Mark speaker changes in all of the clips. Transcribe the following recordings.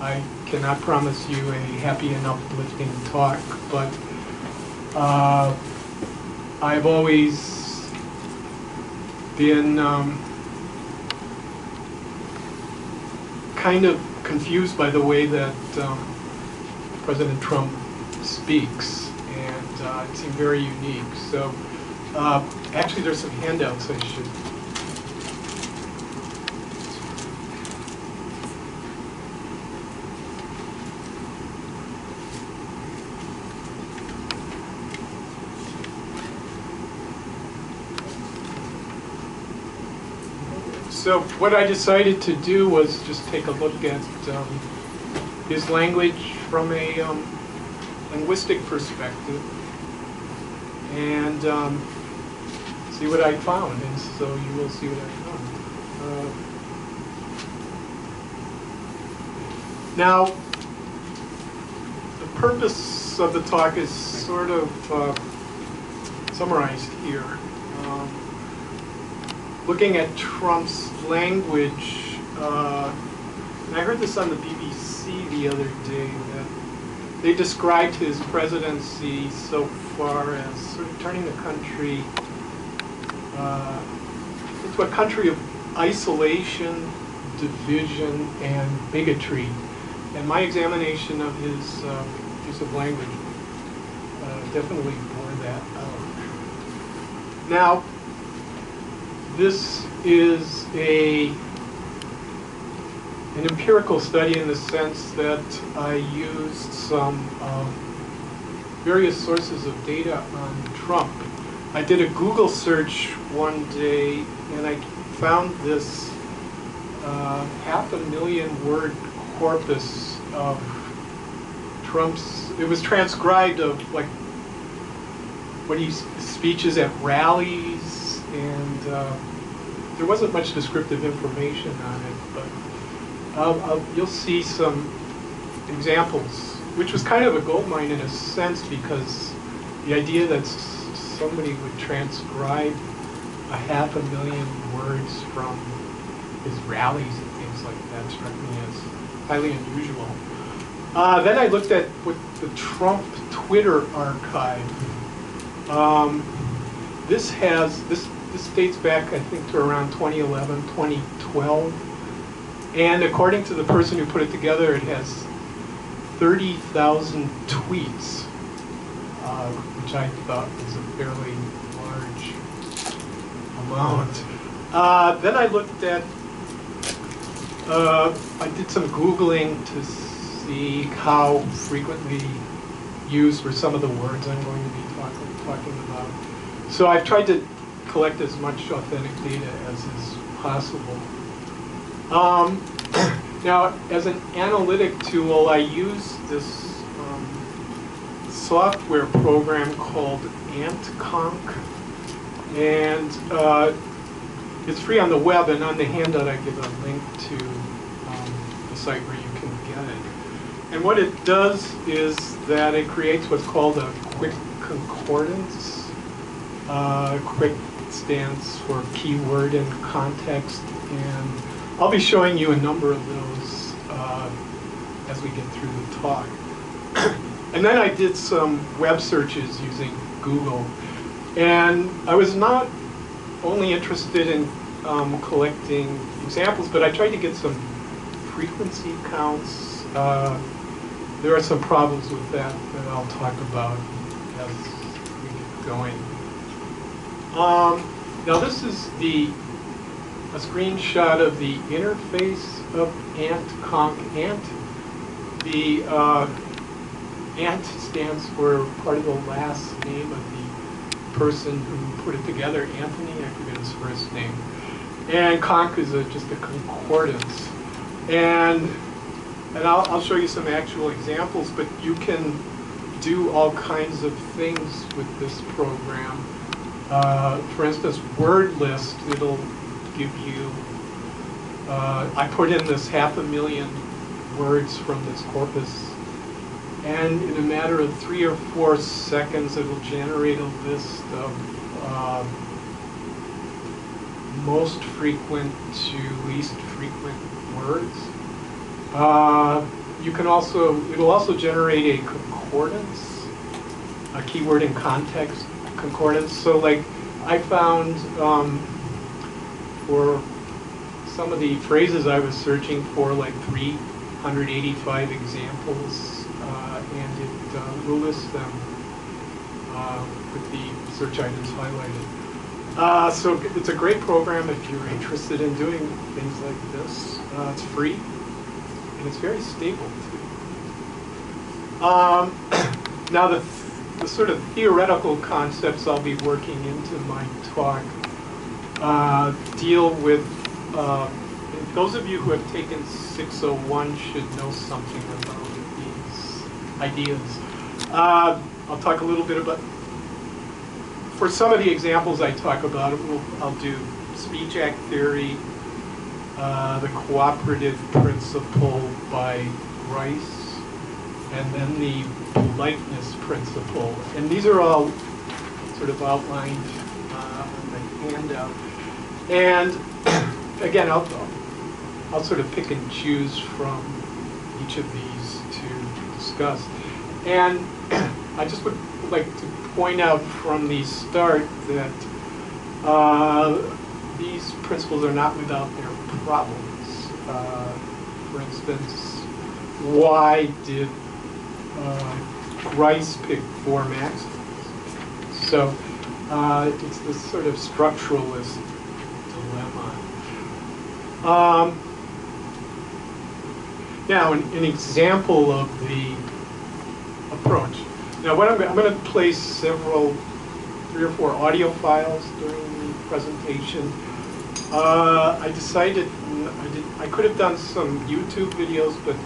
Speaker 1: I cannot promise you a happy and uplifting talk, but I've always been kind of confused by the way that President Trump speaks, and it seemed very unique. So actually there's some handouts I should. So what I decided to do was just take a look at his language from a linguistic perspective and see what I found. And so you will see what I found. Now, the purpose of the talk is sort of summarized here. Looking at Trump's language, and I heard this on the BBC the other day, that they described his presidency so far as sort of turning the country into a country of isolation, division, and bigotry. And my examination of his use of language definitely bore that out. Now, this is an empirical study in the sense that I used some various sources of data on Trump. I did a Google search one day and I found this 500,000 word corpus of Trump's. It was transcribed of like what he speeches at rallies, and there wasn't much descriptive information on it, but you'll see some examples, which was kind of a goldmine in a sense, because the idea that somebody would transcribe 500,000 words from his rallies and things like that struck me as highly unusual. Then I looked at what the Trump Twitter archive. This dates back, I think, to around 2011, 2012. And according to the person who put it together, it has 30,000 tweets, which I thought was a fairly large amount. Then I looked at, I did some Googling to see how frequently used were some of the words I'm going to be talking about. So I've tried to collect as much authentic data as is possible. Now, as an analytic tool, I use this software program called AntConc, and it's free on the web, and on the handout I give a link to the site where you can get it. And what it does is that it creates what's called a quick concordance. Quick stands for keyword and context, and I'll be showing you a number of those as we get through the talk. And then I did some web searches using Google, and I was not only interested in collecting examples, but I tried to get some frequency counts. There are some problems with that I'll talk about as we get going. Now this is a screenshot of the interface of AntConc. The Ant stands for part of the last name of the person who put it together, Anthony, I forget his first name. And conc is just a concordance. And I'll show you some actual examples, but you can do all kinds of things with this program. For instance, word list, it'll give you, I put in this 500,000 words from this corpus, and in a matter of 3 or 4 seconds, it'll generate a list of most frequent to least frequent words. you can also, it'll also generate a concordance, a keyword in context concordance. So like I found for some of the phrases I was searching for, like 385 examples, and it will list them with the search items highlighted. So it's a great program if you're interested in doing things like this. It's free, and it's very stable too. Now the sort of theoretical concepts I'll be working into my talk deal with, those of you who have taken 601 should know something about these ideas. I'll talk a little bit about, for some of the examples I talk about, I'll do speech act theory, the cooperative principle by Rice, and then the politeness principle. And these are all sort of outlined on the handout. And again, I'll sort of pick and choose from each of these to discuss. And I just would like to point out from the start that these principles are not without their problems. For instance, why did Rice pick 4 maxims? So it's this sort of structuralist dilemma. Now, an example of the approach. Now, what I'm going to play 3 or 4 audio files during the presentation. I decided I could have done some YouTube videos, but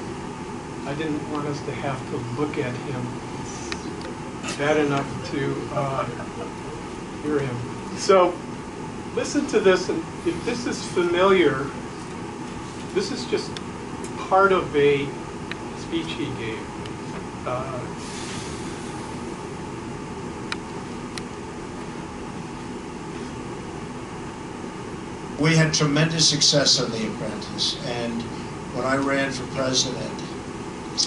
Speaker 1: I didn't want us to have to look at him. It's bad enough to hear him. So listen to this, and if this is familiar, this is just part of a speech he gave.
Speaker 2: We had tremendous success on The Apprentice, and when I ran for president,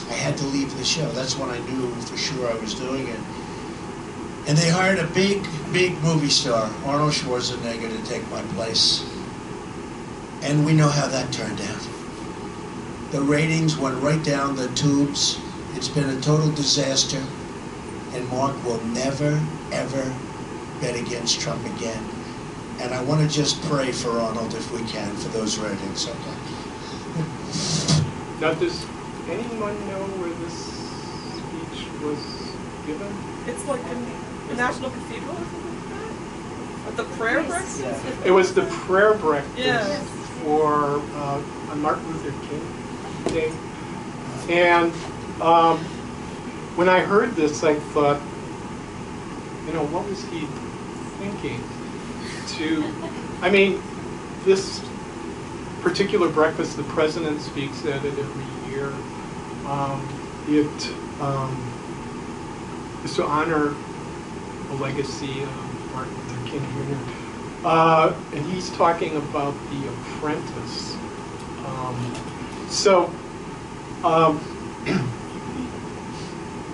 Speaker 2: I had to leave the show. That's when I knew for sure I was doing it. And they hired a big movie star, Arnold Schwarzenegger, to take my place. And we know how that turned out. The ratings went right down the tubes. It's been a total disaster. And Mark will never, ever bet against Trump again. And I want to just pray for Arnold, if we can, for those ratings. Okay.
Speaker 1: Now, does anyone know where this speech was given?
Speaker 3: It's like in the National Cathedral or something like that? At the prayer breakfast?
Speaker 1: Yeah. It was the prayer breakfast for on Martin Luther King Day. And when I heard this, I thought, you know, what was he thinking? I mean, this particular breakfast, the president speaks at it every year. It is to honor the legacy of Martin Luther King Jr. And he's talking about The Apprentice.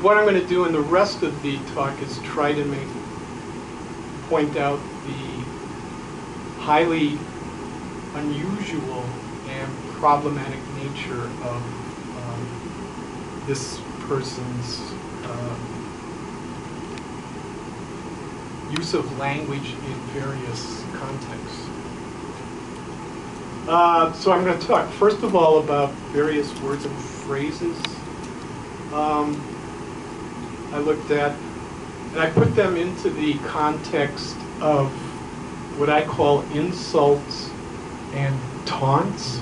Speaker 1: What I'm going to do in the rest of the talk is try to point out the highly unusual and problematic nature of this person's use of language in various contexts. So I'm going to talk first of all about various words and phrases I looked at, and I put them into the context of what I call insults and taunts.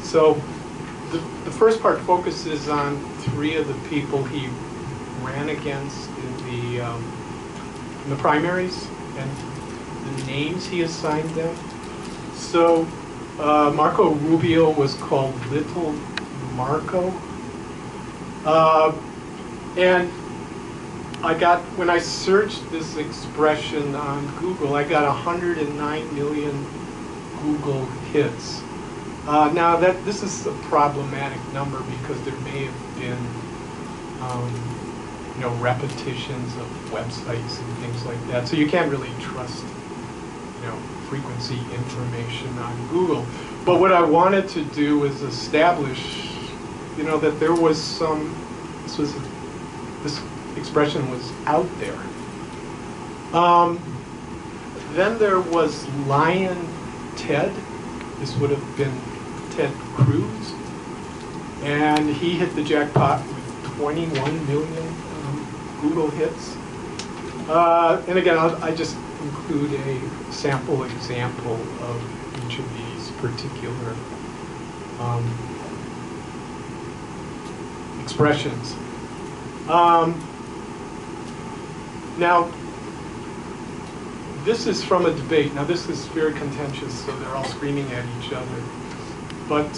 Speaker 1: So the first part focuses on 3 of the people he ran against in the primaries and the names he assigned them. So Marco Rubio was called Little Marco. And when I searched this expression on Google, I got 109 million Google hits. Now this is a problematic number because there may have been, repetitions of websites and things like that. So you can't really trust, frequency information on Google. But what I wanted to do was establish, that there was this expression was out there. Then there was Lion Ted. This would have been Ted Cruz. And he hit the jackpot with 21 million Google hits. And again, I just include a sample example of each of these particular expressions. Now, this is from a debate. Now, this is very contentious, so they're all screaming at each other. But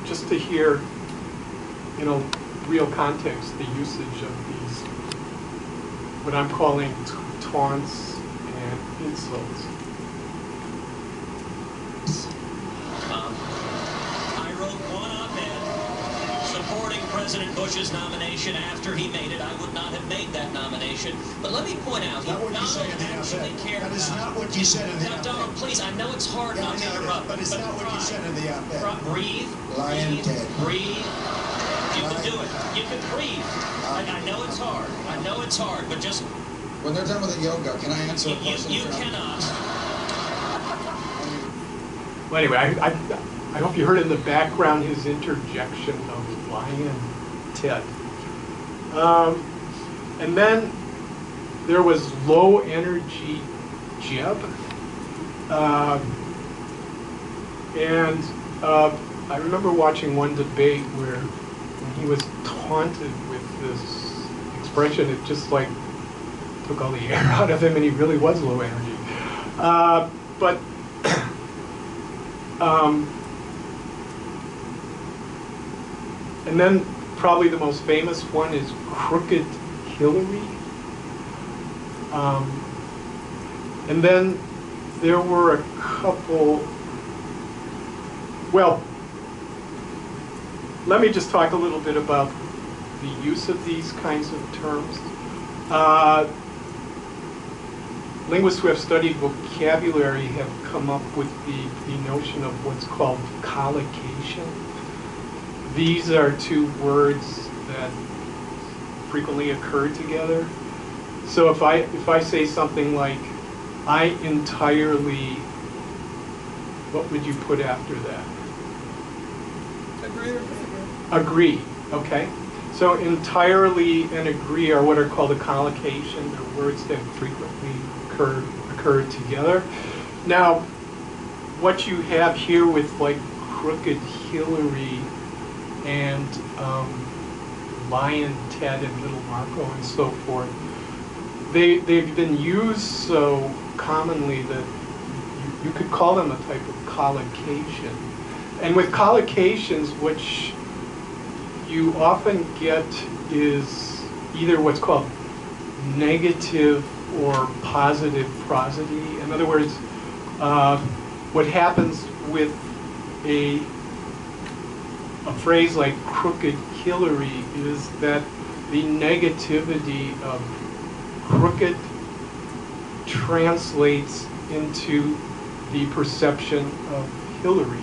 Speaker 1: just to hear, real context, the usage of these, what I'm calling taunts and insults.
Speaker 4: I wrote one op-ed supporting President Bush's nomination after he made it. I would not have made that nomination. But let me point out,
Speaker 2: Not what you say in the
Speaker 4: actually
Speaker 2: op-ed.
Speaker 4: cared
Speaker 2: That is
Speaker 4: about.
Speaker 2: not what you said in the
Speaker 4: Now,
Speaker 2: op-ed.
Speaker 4: Donald, please, I know it's hard not to interrupt.
Speaker 2: But it's not what you said in the op-ed.
Speaker 4: Breathe.
Speaker 2: Lion
Speaker 4: breathe,
Speaker 2: Ted.
Speaker 4: breathe. You can do it. You can breathe. I know it's hard. I know it's hard, but just...
Speaker 5: When they're done with the yoga, can I answer a question?
Speaker 4: You cannot.
Speaker 1: Well, anyway, I hope you heard in the background his interjection of Lion Ted. And then there was low energy Jeb. I remember watching one debate where when he was taunted with this expression, it just like took all the air out of him and he really was low energy. And then probably the most famous one is Crooked Hillary. And then there were a couple, well, let me just talk a little bit about the use of these kinds of terms. Linguists who have studied vocabulary have come up with the notion of what's called collocation. These are two words that frequently occur together. So if I say something like, I entirely, what would you put after that?
Speaker 3: Agree or disagree?
Speaker 1: Agree, okay. So entirely and agree are what are called a collocation. They're words that frequently occur together. Now, what you have here with like Crooked Hillary and Lion Ted and Little Marco and so forth, they've been used so commonly that you could call them a type of collocation. And with collocations, which you often get is either what's called negative or positive prosody. In other words, what happens with a phrase like Crooked Hillary is that the negativity of crooked translates into the perception of Hillary.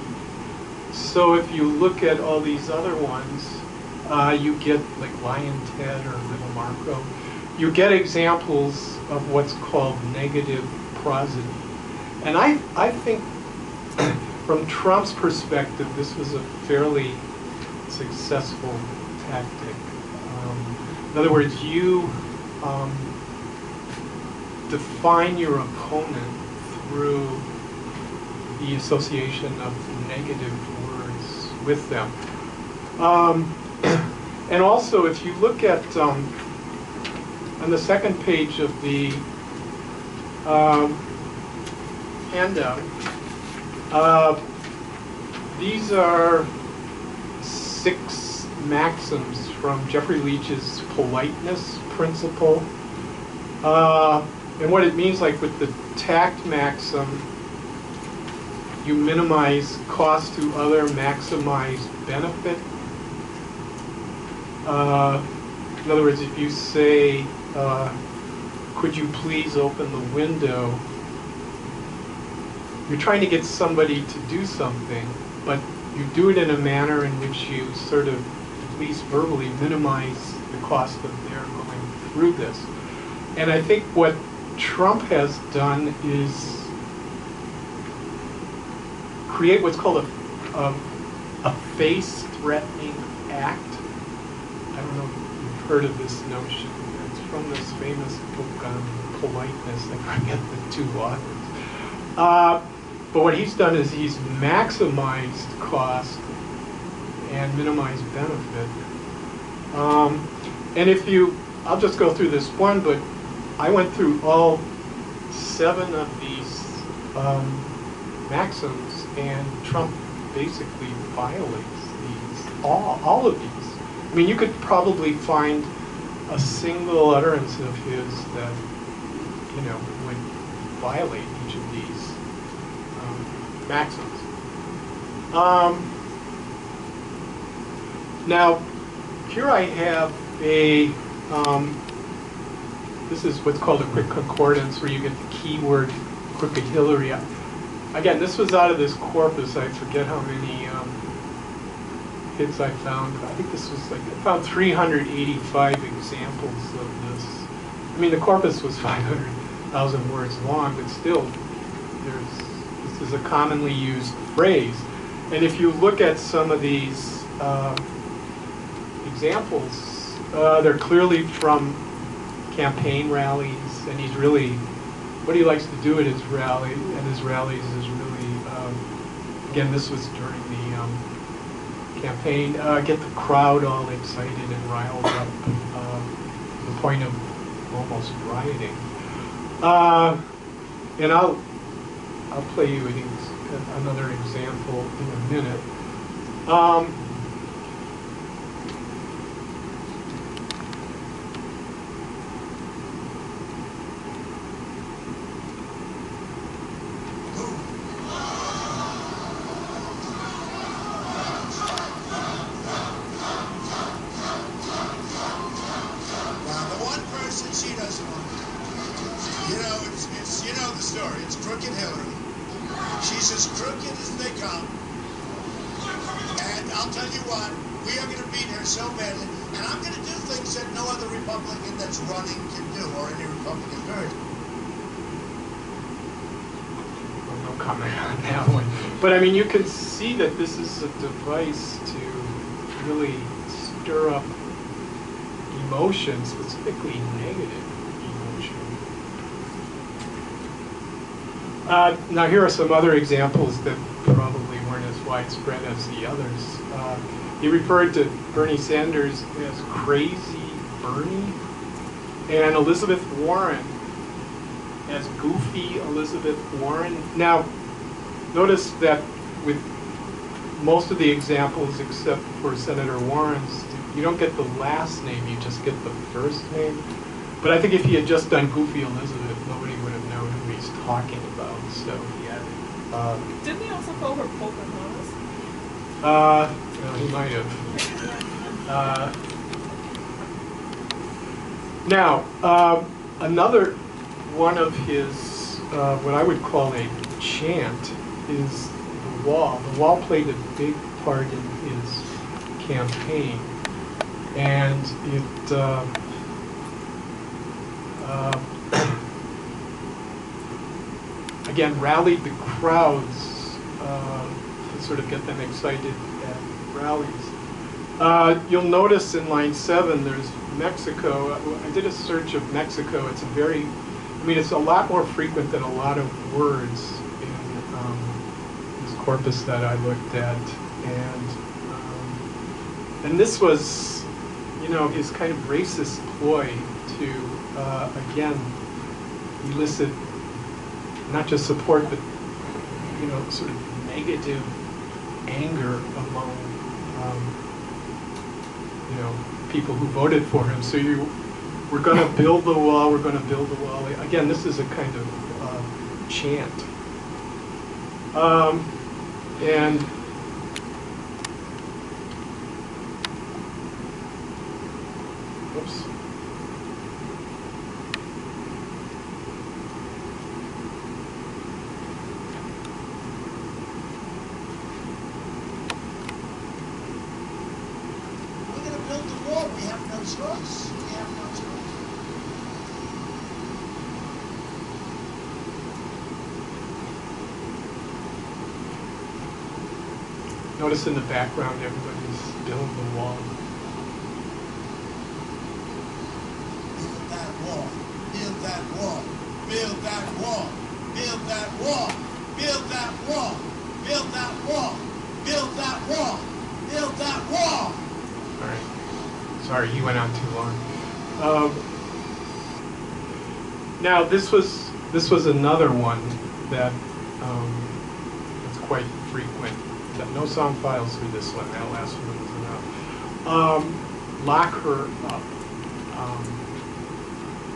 Speaker 1: So if you look at all these other ones, you get like Lion Ted or Little Marco. You get examples of what's called negative prosody. And I think from Trump's perspective, this was a fairly successful tactic. In other words, you define your opponent through the association of negative words with them. And also, if you look at on the second page of the handout, these are 6 maxims from Jeffrey Leach's politeness principle. And what it means, like with the tact maxim, you minimize cost to other, maximize benefit. In other words, if you say, could you please open the window, you're trying to get somebody to do something, but you do it in a manner in which you sort of, at least verbally, minimize the cost of their going through this. And I think what Trump has done is create what's called a face-threatening act. I don't know if you've heard of this notion. It's from this famous book on politeness. I forget the two authors. But what he's done is he's maximized cost and minimized benefit. And if you, I'll just go through this one, but I went through all 7 of these maxims, and Trump basically violates these, all of these. I mean, you could probably find a single utterance of his that, you know, would violate each of these maxims. Now, here I have a, this is what's called a quick concordance, where you get the keyword Crooked Hillary. Again, this was out of this corpus. I forget how many hits I found. I think this was like, I found 385 examples of this. I mean, the corpus was 500,000 words long, but still, this is a commonly used phrase. And if you look at some of these examples, they're clearly from campaign rallies, and he's really, what he likes to do at his rallies is really, again, this was during the campaign, get the crowd all excited and riled up to the point of almost rioting. And I'll play you another example in a minute. But I mean, you can see that this is a device to really stir up emotion, specifically negative emotion. Now here are some other examples that probably weren't as widespread as the others. He referred to Bernie Sanders as Crazy Bernie, and Elizabeth Warren as Goofy Elizabeth Warren. Now, notice that with most of the examples, except for Senator Warren's, you don't get the last name, you just get the first name. But I think if he had just done Goofy Elizabeth, nobody would have known who he's talking about, so he added.
Speaker 3: Didn't he also call her Pocahontas?
Speaker 1: No, he might have. Now, another one of his, what I would call a chant, is the wall. The wall played a big part in his campaign, and it again rallied the crowds to sort of get them excited at rallies. You'll notice in line 7 there's Mexico. I did a search of Mexico. It's a very, I mean, it's a lot more frequent than a lot of words corpus that I looked at, and this was, you know, his kind of racist ploy to again elicit not just support but, you know, sort of negative anger among you know, people who voted for him. So we're going to build the wall. We're going to build the wall. Again, this is a kind of chant. And oops.
Speaker 2: We're going to build the wall. We have no choice. We have no choice.
Speaker 1: Notice in the background, everybody's building the wall.
Speaker 2: Build that wall. Build that wall. Build that wall. Build that wall. Build that wall. Build that wall. Build that wall. Build that wall.
Speaker 1: All right. Sorry, he went on too long. Now this was another one that was quite frequent. Got no sound files for this one. That last one was enough. Lock her up.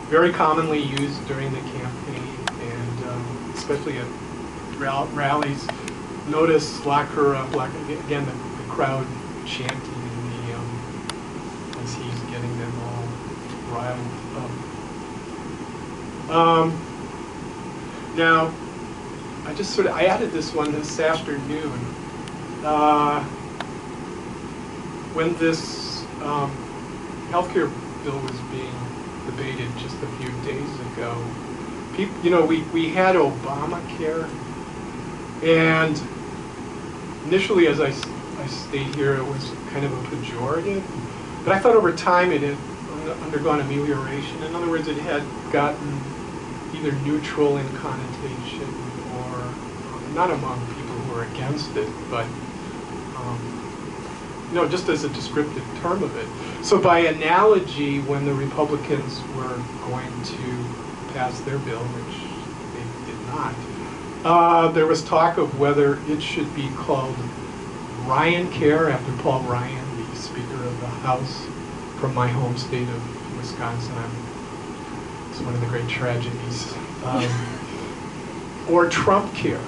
Speaker 1: Very commonly used during the campaign, and especially at rallies. Notice lock her up. Again, the crowd chanting in the as he's getting them all riled up. Now, I added this one this afternoon. When this healthcare bill was being debated just a few days ago, we had Obamacare, and initially, as I state here, it was kind of a pejorative, but I thought over time it had undergone amelioration. In other words, it had gotten either neutral in connotation or not among people who are against it, but just as a descriptive term of it. So by analogy, when the Republicans were going to pass their bill, which they did not, there was talk of whether it should be called Ryan Care, after Paul Ryan, the Speaker of the House from my home state of Wisconsin. It's one of the great tragedies. Or Trump Care.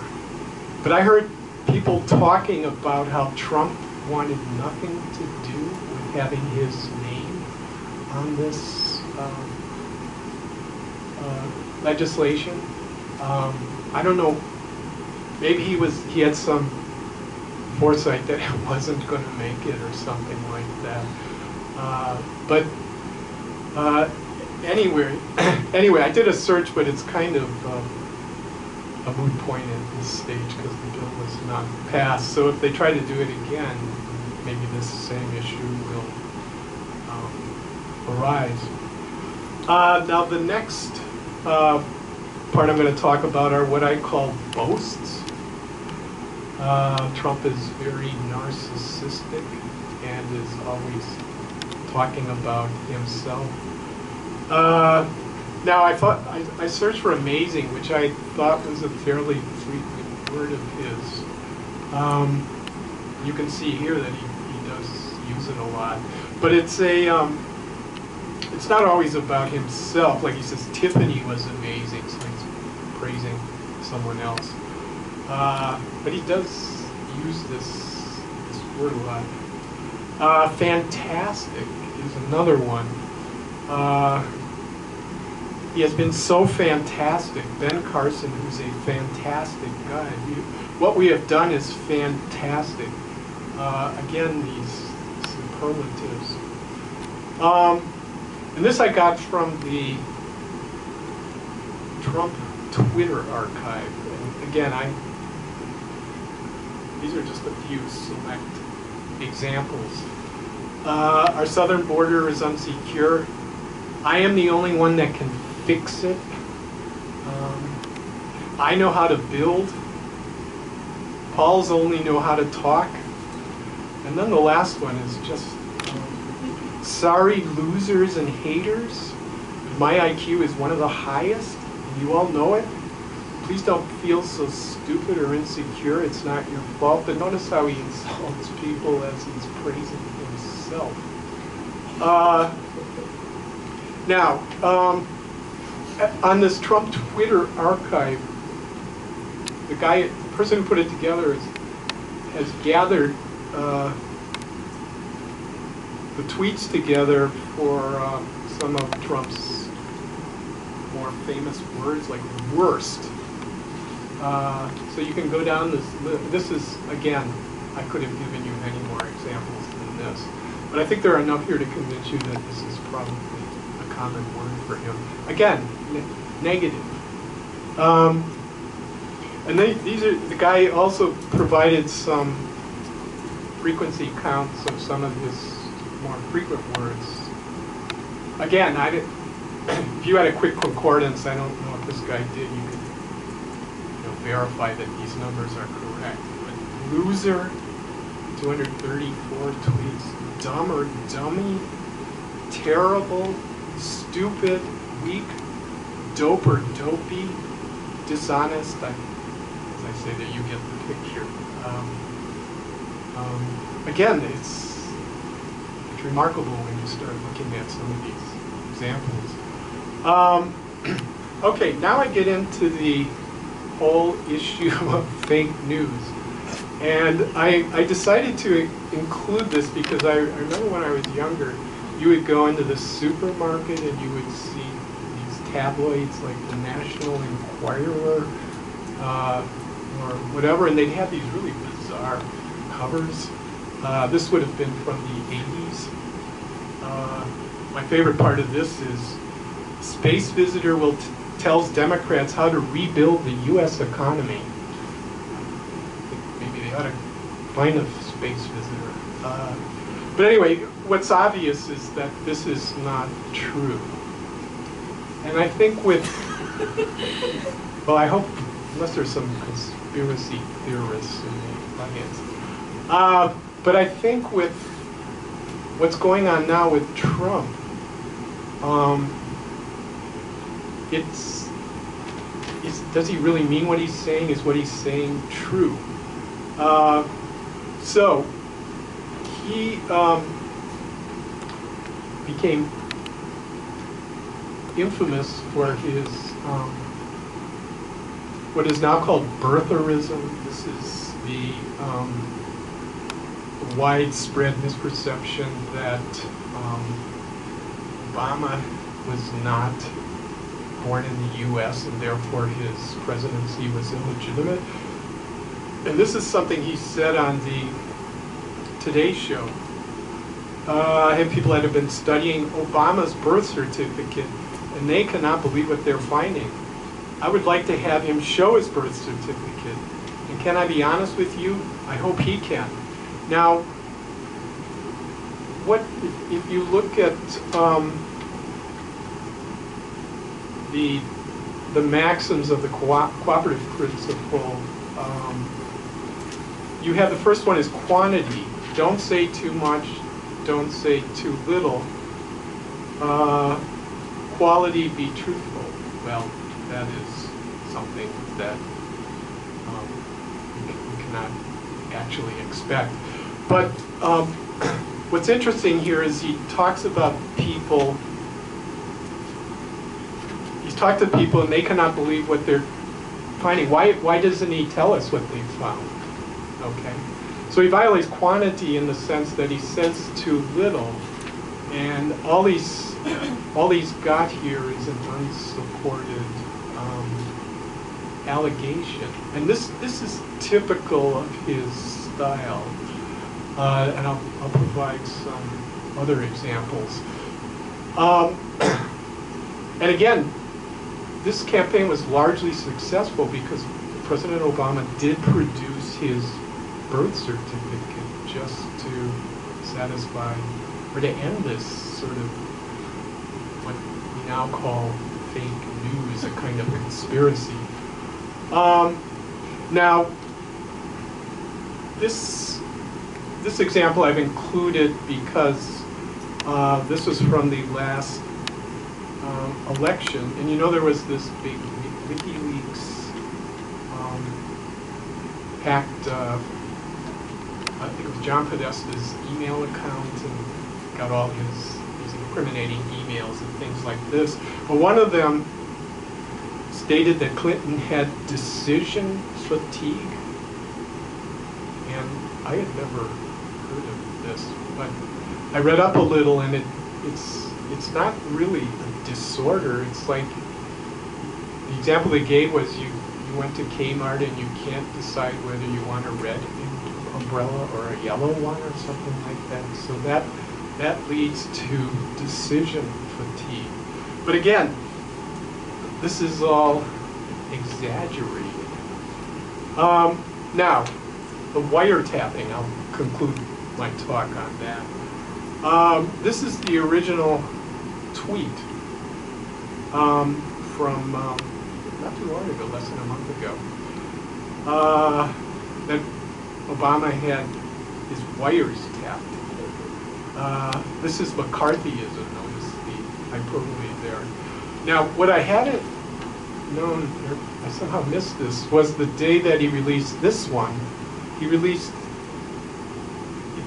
Speaker 1: But I heard people talking about how Trump wanted nothing to do with having his name on this legislation. I don't know, maybe he had some foresight that it wasn't going to make it or something like that. Anyway, I did a search, but it's kind of a moot point at this stage because the bill was not passed. So if they try to do it again, maybe this same issue will arise. Now the next part I'm going to talk about are what I call boasts. Trump is very narcissistic and is always talking about himself. Now I searched for amazing, which I thought was a fairly frequent word of his. You can see here that he does use it a lot, but it's not always about himself. Like he says, Tiffany was amazing, so he's praising someone else. But he does use this word a lot. Fantastic is another one. He has been so fantastic. Ben Carson, who's a fantastic guy. What we have done is fantastic. Again, these superlatives. And this I got from the Trump Twitter archive. And again, these are just a few select examples. Our southern border is unsecure. I am the only one that can fix it. I know how to build. Paul's only know how to talk. And then the last one is just, sorry losers and haters. My IQ is one of the highest, and you all know it. Please don't feel so stupid or insecure. It's not your fault. But notice how he insults people as he's praising himself. Now, on this Trump Twitter archive, the person who put it together is has gathered the tweets together for some of Trump's more famous words, like worst. So you can go down this. This is, again, I could have given you many more examples than this, but I think there are enough here to convince you that this is probably a common word for him. Again, negative. And these are, the guy also provided some frequency counts of some of his more frequent words. Again, if you had a quick concordance, I don't know if this guy did, you could verify that these numbers are correct. But loser, 234 tweets. Dumb or dummy, terrible, stupid, weak, dope or dopey, dishonest. As I say that, you get the picture. Again, it's remarkable when you start looking at some of these examples. Okay, now I get into the whole issue of fake news. And I decided to include this because I remember when I was younger, you would go into the supermarket and you would see these tabloids like the National Enquirer or whatever, and they'd have these really bizarre covers. This would have been from the 80s. My favorite part of this is space visitor tells Democrats how to rebuild the U.S. economy. Maybe they ought to find a space visitor. But anyway, what's obvious is that this is not true. And I think with, well, I hope, unless there's some conspiracy theorists in the audience, but I think with what's going on now with Trump, does he really mean what he's saying? Is what he's saying true? So he became infamous for his what is now called birtherism. This is the widespread misperception that Obama was not born in the U.S. and therefore his presidency was illegitimate. And this is something he said on the Today Show. I have people that have been studying Obama's birth certificate and they cannot believe what they're finding. I would like to have him show his birth certificate. And can I be honest with you? I hope he can. Now, what if you look at the maxims of the cooperative principle, you have the first one is quantity. Don't say too much, don't say too little. Quality, be truthful. Well, that is something that we cannot actually expect. But what's interesting here is he talks about people. He's talked to people and they cannot believe what they're finding. Why doesn't he tell us what they found? Okay, so he violates quantity in the sense that he says too little, and all he's got here is an unsupported allegation, and this is typical of his style. And I'll provide some other examples. And again, this campaign was largely successful because President Obama did produce his birth certificate just to satisfy, or to end this sort of what we now call fake news, a kind of conspiracy. Now, this example I've included because this was from the last election, and you know there was this big WikiLeaks hacked, I think it was John Podesta's email account, and got all his incriminating emails and things like this. But one of them stated that Clinton had decision fatigue. and I had never heard of this, but I read up a little, and it's not really a disorder. It's like the example they gave was you went to Kmart and you can't decide whether you want a red umbrella or a yellow one or something like that. So that leads to decision fatigue. But again, this is all exaggerated. Now, the wiretapping, I'll conclude my talk on that. This is the original tweet from not too long ago, less than a month ago, that Obama had his wires tapped. This is McCarthyism, notice the hyperbole there. Now, what I hadn't known, or I somehow missed this, was the day that he released this one, he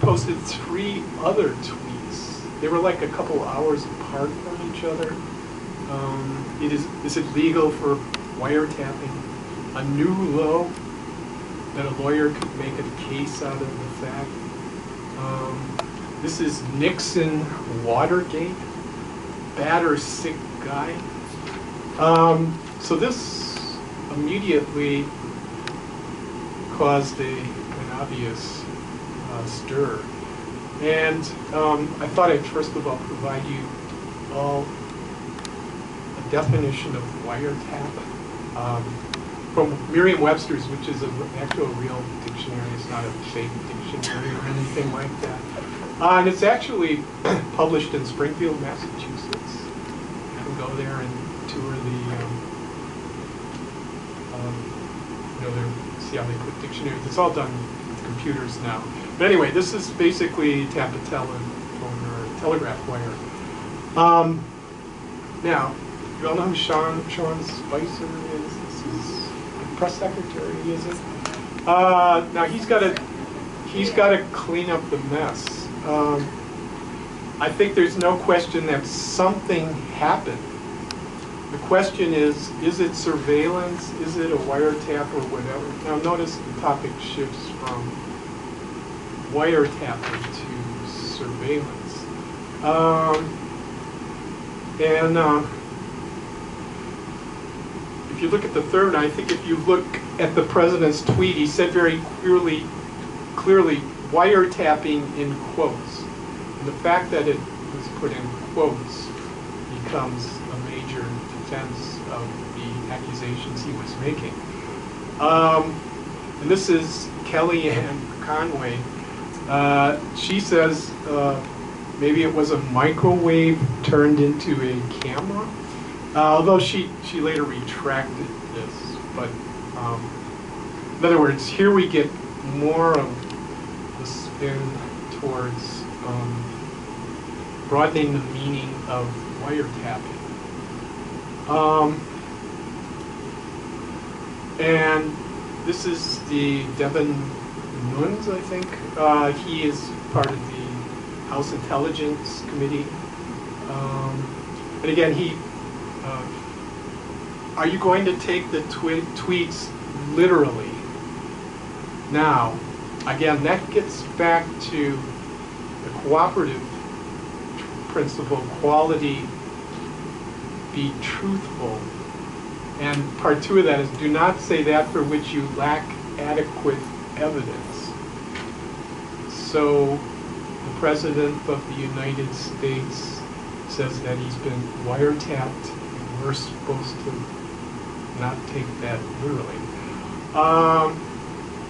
Speaker 1: posted 3 other tweets. They were like a couple hours apart from each other. Is it legal for wiretapping? A new law that a lawyer could make a case out of the fact. This is Nixon Watergate, bad or sick guy. So this immediately caused an obvious stir. And I thought I'd first of all provide you all a definition of wiretap from Merriam-Webster's, which is an actual real dictionary. It's not a fake dictionary or anything like that. And it's actually published in Springfield, Massachusetts. You can go there and tour the, see how they put dictionaries. It's all done with computers now. But anyway, this is basically tap a telephone or a telegraph wire. Now, you all know who Sean Spicer is? This is the press secretary, is it? Now he's got to clean up the mess. I think there's no question that something happened. The question is it surveillance? Is it a wiretap or whatever? Now notice the topic shifts from wiretapping to surveillance. If you look at the third, I think if you look at the president's tweet, he said very clearly, wiretapping in quotes. And the fact that it was put in quotes becomes a major defense of the accusations he was making. And this is Kellyanne Conway. She says maybe it was a microwave turned into a camera. Although she later retracted this, but in other words, here we get more of the spin towards broadening the meaning of wiretapping. And this is the Devin Nunes, I think. He is part of the House Intelligence Committee. And again, are you going to take the tweets literally? Now, again, that gets back to the cooperative principle, quality, be truthful. And part 2 of that is do not say that for which you lack adequate evidence. So the President of the United States says that he's been wiretapped, and we're supposed to not take that literally.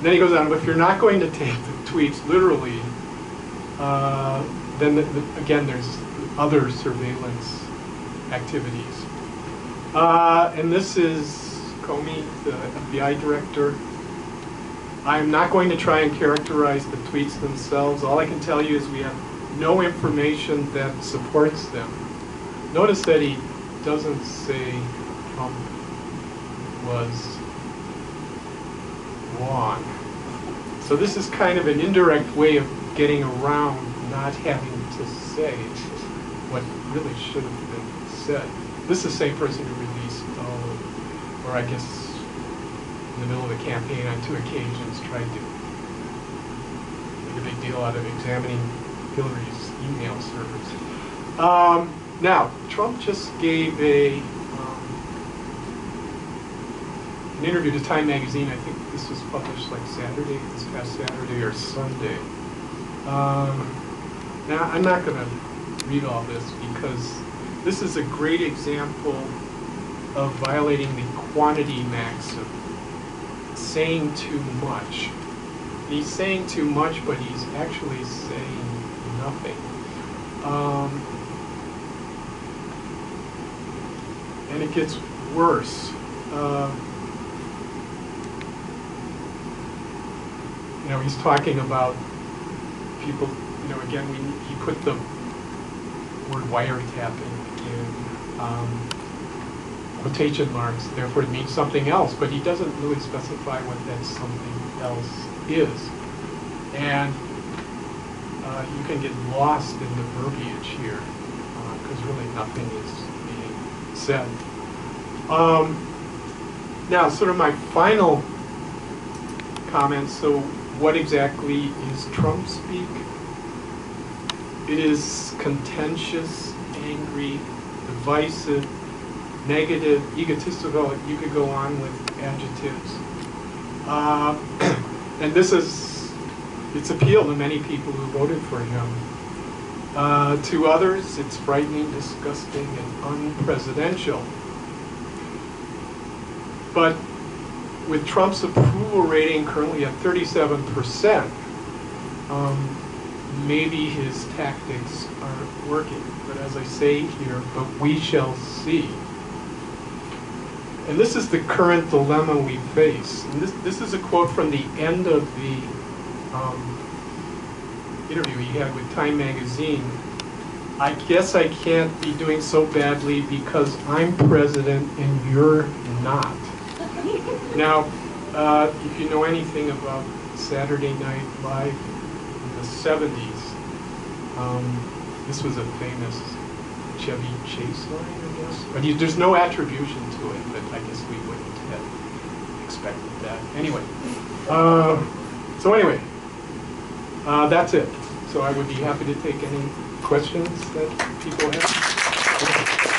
Speaker 1: Then he goes on, but if you're not going to take the tweets literally, then again, there's other surveillance activities. And this is Comey, the FBI director. I'm not going to try and characterize the tweets themselves. All I can tell you is we have no information that supports them. Notice that he doesn't say Trump was wrong. So this is kind of an indirect way of getting around not having to say what really should have been said. This is the same person who released, or I guess in the middle of the campaign on 2 occasions tried to make a big deal out of examining Hillary's email servers. Now, Trump just gave an interview to Time Magazine. I think this was published like Saturday, this past Saturday or Sunday. Now, I'm not going to read all this because this is a great example of violating the quantity maxim, saying too much. He's saying too much, but he's actually saying nothing. And it gets worse. You know, he's talking about people, you know, again, he put the word wiretapping in quotation marks, therefore it means something else, but he doesn't really specify what that something else is. And you can get lost in the verbiage here, because really nothing is being said. Now, sort of my final comments. So what exactly is Trump speak? It is contentious, angry, divisive, negative, egotistical. You could go on with adjectives. And this is its appeal to many people who voted for him. To others, it's frightening, disgusting, and unpresidential. But with Trump's approval rating currently at 37%, maybe his tactics aren't working. But as I say here, but we shall see. And this is the current dilemma we face. And this is a quote from the end of the interview he had with Time Magazine. I guess I can't be doing so badly because I'm president and you're not. Now, if you know anything about Saturday Night Live in the 70s, this was a famous Chevy Chase line, I guess. But there's no attribution to it, but I guess we wouldn't have expected that. Anyway, that's it. So I would be happy to take any questions that people have.